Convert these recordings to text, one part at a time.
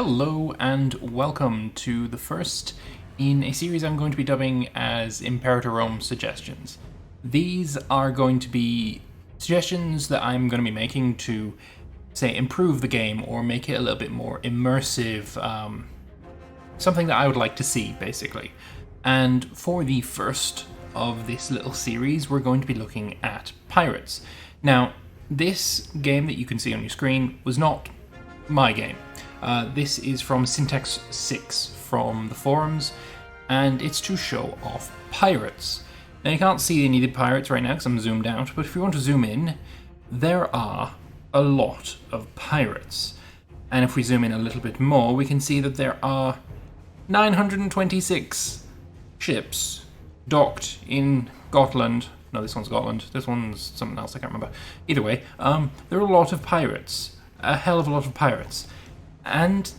Hello and welcome to the first in a series I'm going to be dubbing as Imperator suggestions. These are going to be suggestions that I'm going to be making to, say, improve the game or make it a little bit more immersive, something that I would like to see, basically. And for the first of this little series, we're going to be looking at pirates. Now, this game that you can see on your screen was not my game. This is from Syntax 6 from the forums, and it's to show off pirates. Now you can't see any of the pirates right now because I'm zoomed out, but if you want to zoom in, there are a lot of pirates. And if we zoom in a little bit more, we can see that there are 926 ships docked in Gotland. No, this one's Scotland. This one's something else, I can't remember. Either way, there are a lot of pirates. A hell of a lot of pirates. And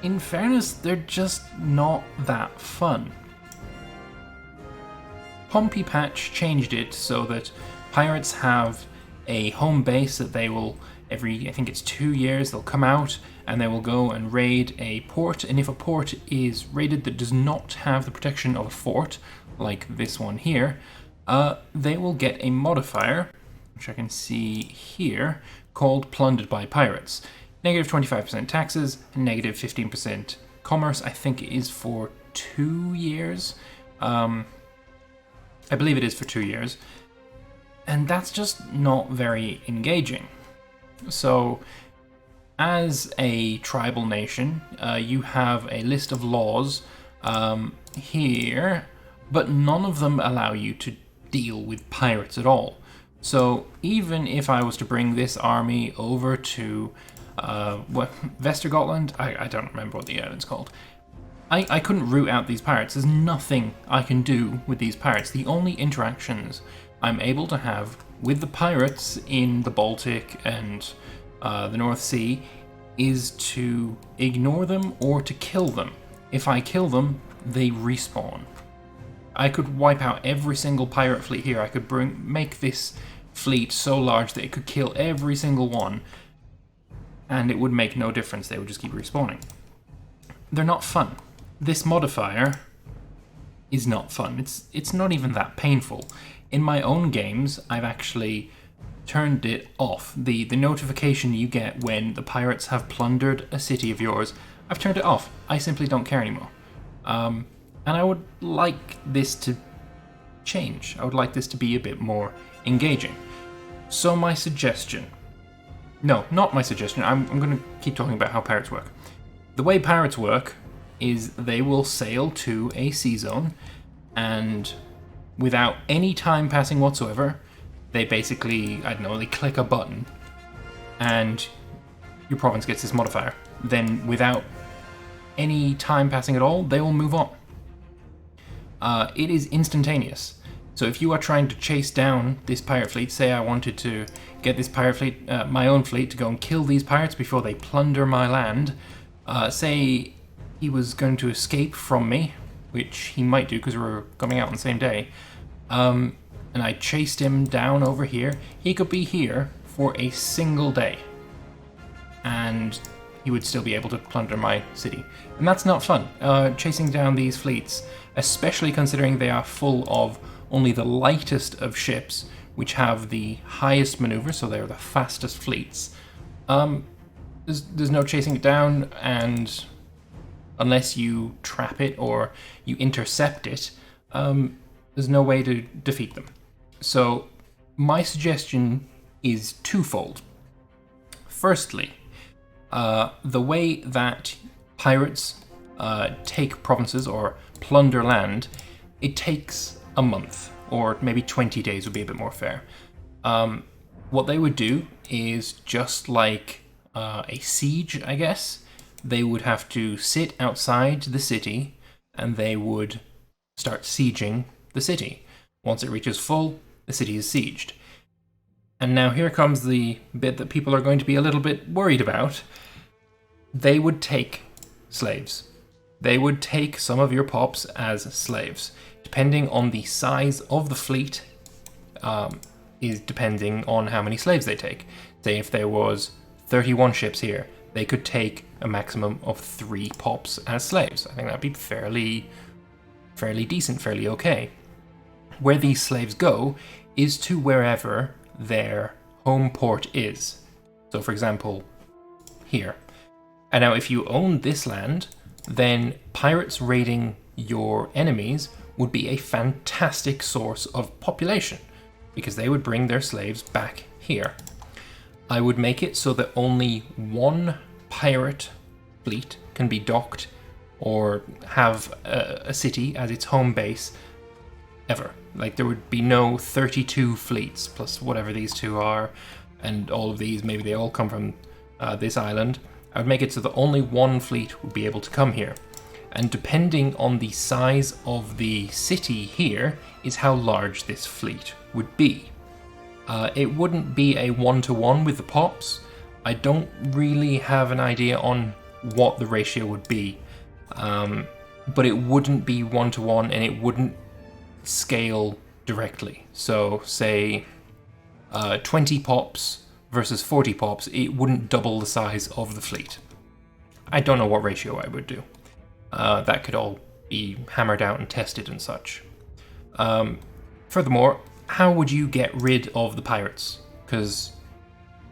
in fairness, they're just not that fun. Pompey Patch changed it so that pirates have a home base that they will, I think it's 2 years, they'll come out and they will go and raid a port. And if a port is raided that does not have the protection of a fort, like this one here, they will get a modifier, which I can see here, called Plundered by Pirates. Negative 25% taxes, and negative 15% commerce. I think it is for 2 years. I believe it is for 2 years. And that's just not very engaging. So, as a tribal nation, you have a list of laws here, but none of them allow you to deal with pirates at all. So even if I was to bring this army over to Vestergotland, I don't remember what the island's called, I couldn't root out these pirates. There's nothing I can do with these pirates. The only interactions I'm able to have with the pirates in the Baltic and the North Sea is to ignore them or to kill them. If I kill them, they respawn. I could wipe out every single pirate fleet here. I could make this fleet so large that it could kill every single one, and it would make no difference. They would just keep respawning. They're not fun. This modifier is not fun. It's not even that painful. In my own games, I've actually turned it off. The notification you get when the pirates have plundered a city of yours, I've turned it off. I simply don't care anymore. And I would like this to change. I would like this to be a bit more engaging. So my suggestion... No, not my suggestion. I'm going to keep talking about how pirates work. The way pirates work is they will sail to a sea zone, and without any time passing whatsoever, they basically, I don't know, they click a button, and your province gets this modifier. Then without any time passing at all, they will move on. It is instantaneous. So if you are trying to chase down this pirate fleet, say I wanted to get this pirate fleet, my own fleet, to go and kill these pirates before they plunder my land, say he was going to escape from me, which he might do because we were coming out on the same day, and I chased him down over here, he could be here for a single day, and he would still be able to plunder my city. And that's not fun. Chasing down these fleets, especially considering they are full of only the lightest of ships, which have the highest maneuver, so they're the fastest fleets. There's no chasing it down, and unless you trap it or you intercept it, there's no way to defeat them. So my suggestion is twofold. Firstly, the way that pirates take provinces or plunder land, it takes a month, or maybe 20 days would be a bit more fair. What they would do is just like a siege, I guess. They would have to sit outside the city and they would start sieging the city. Once it reaches full, the city is sieged. And now here comes the bit that people are going to be a little bit worried about. They would take slaves. They would take some of your pops as slaves. Depending on the size of the fleet, is depending on how many slaves they take. Say if there was 31 ships here, they could take a maximum of 3 pops as slaves. I think that'd be fairly decent, fairly okay. Where these slaves go is to wherever their home port is. So for example, here. And now if you own this land, then pirates raiding your enemies would be a fantastic source of population, because they would bring their slaves back here. I would make it so that only one pirate fleet can be docked or have a city as its home base ever. Like, there would be no 32 fleets plus whatever these two are, and all of these, maybe they all come from this island. I would make it so that only one fleet would be able to come here. And depending on the size of the city here is how large this fleet would be. It wouldn't be a one-to-one with the pops. I don't really have an idea on what the ratio would be. But it wouldn't be one-to-one, and it wouldn't scale directly. So say 20 pops versus 40 pops, it wouldn't double the size of the fleet. I don't know what ratio I would do. That could all be hammered out and tested and such. Furthermore, how would you get rid of the pirates? Because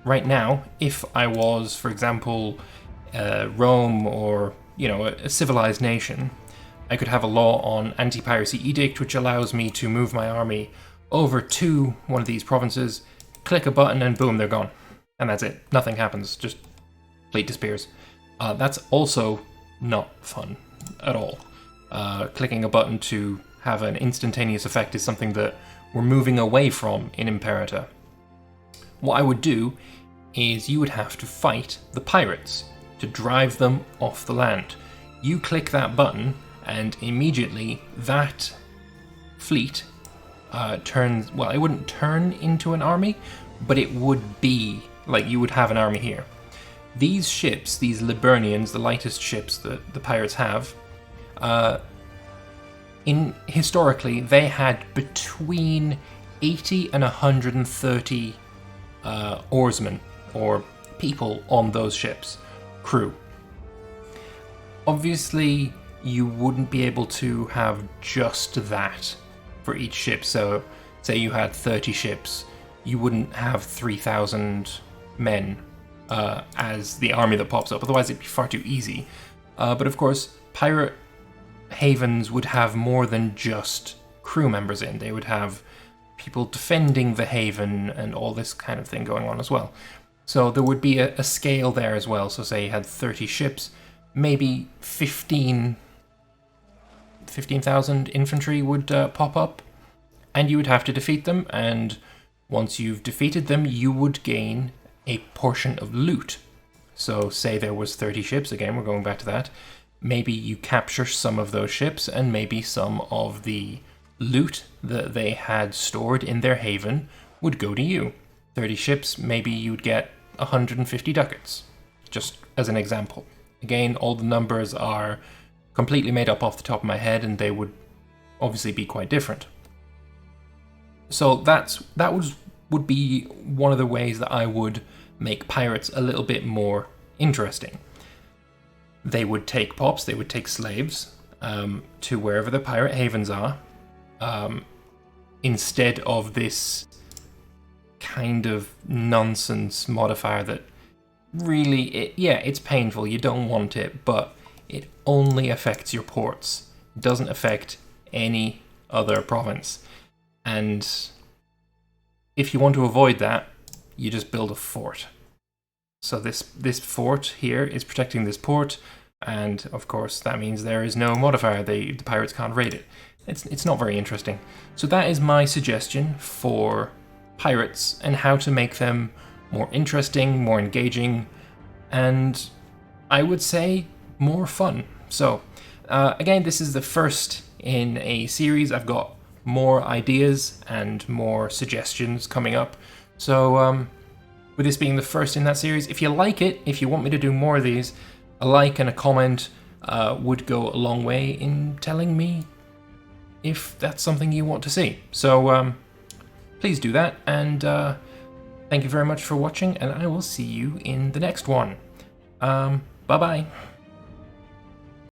right now, if I was, for example, Rome or, you know, a civilized nation, I could have a law on anti-piracy edict, which allows me to move my army over to one of these provinces, click a button, and boom, they're gone. And that's it. Nothing happens. Just fleet disappears. That's also not fun at all. Clicking a button to have an instantaneous effect is something that we're moving away from in Imperator. What I would do is you would have to fight the pirates to drive them off the land. You click that button, and immediately that fleet turns, well, it wouldn't turn into an army, but it would be like you would have an army here. These ships, these Liburnians, the lightest ships that the pirates have, historically they had between 80 and 130 oarsmen or people on those ships, crew. Obviously, you wouldn't be able to have just that for each ship. So, say you had 30 ships, you wouldn't have 3,000 men as the army that pops up. Otherwise, it'd be far too easy. But of course, pirate havens would have more than just crew members in. They would have people defending the haven and all this kind of thing going on as well. So there would be a scale there as well. So say you had 30 ships, maybe 15,000 infantry would pop up, and you would have to defeat them, and once you've defeated them, you would gain a portion of loot. So say there was 30 ships, again, we're going back to that. Maybe you capture some of those ships, and maybe some of the loot that they had stored in their haven would go to you. 30 ships, maybe you'd get 150 ducats, just as an example. Again, all the numbers are completely made up off the top of my head, and they would obviously be quite different. So that would be one of the ways that I would make pirates a little bit more interesting. They would take pops, they would take slaves to wherever the pirate havens are, instead of this kind of nonsense modifier that really, it's painful, you don't want it, but it only affects your ports. It doesn't affect any other province. And if you want to avoid that, you just build a fort. So this fort here is protecting this port, and of course that means there is no modifier. The pirates can't raid it. It's not very interesting. So that is my suggestion for pirates and how to make them more interesting, more engaging, and I would say more fun. So again, this is the first in a series. I've got more ideas and more suggestions coming up. So with this being the first in that series, if you like it, if you want me to do more of these, a like and a comment would go a long way in telling me if that's something you want to see. So please do that, and thank you very much for watching, and I will see you in the next one. Bye-bye.